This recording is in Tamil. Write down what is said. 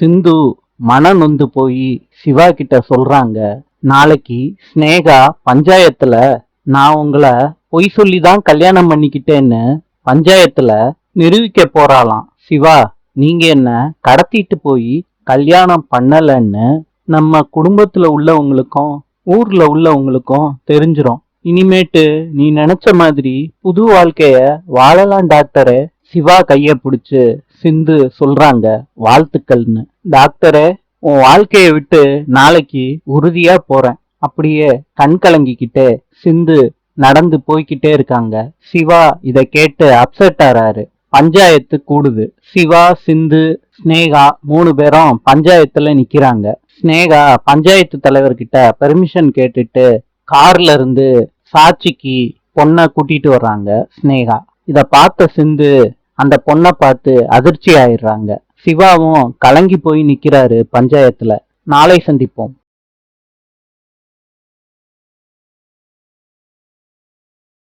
சிந்து மன நொந்து போய் சிவா கிட்ட சொல்றாங்க, நாளைக்கு ஸ்னேகா பஞ்சாயத்துல நான் உங்களை பொய் சொல்லிதான் கல்யாணம் பண்ணிக்கிட்டேன்னு பஞ்சாயத்துல நிரூபிக்க போறாளாம். சிவா, நீங்க என்ன கடத்திட்டு போய் கல்யாணம் பண்ணலன்னு நம்ம குடும்பத்துல உள்ளவங்களுக்கும் ஊர்ல உள்ளவங்களுக்கும் தெரிஞ்சிரும். இனிமேட்டு நீ நினைச்ச மாதிரி புது வாழ்க்கைய வாழலாம் டாக்டரே. சிவா கைய பிடிச்சு சிந்து சொல்றாங்க, வாழ்த்துக்கள்னு. டாக்டரே, உன் வாழ்க்கைய விட்டு நாளைக்கு உறுதியா போறேன். அப்படியே கண் கலங்கிக்கிட்டே சிந்து நடந்து போய்கிட்டே இருக்காங்க. சிவா இத கேட்டு அப்செட் ஆறாரு. பஞ்சாயத்து கூடுது. சிவா, சிந்து, ஸ்னேகா 3 பேரும் பஞ்சாயத்துல நிக்கிறாங்க. ஸ்னேகா பஞ்சாயத்து தலைவர்கிட்ட பெர்மிஷன் கேட்டுட்டு கார்ல இருந்து சாட்சிக்கு பொண்ணை கூட்டிட்டு வர்றாங்க. ஸ்னேகா இத பார்த்த சிந்து அந்த பொண்ணை பார்த்து அதிர்ச்சி ஆயிடுறாங்க. சிவாவும் கலங்கி போய் நிக்கிறாரு பஞ்சாயத்துல. நாளை சந்திப்போம்.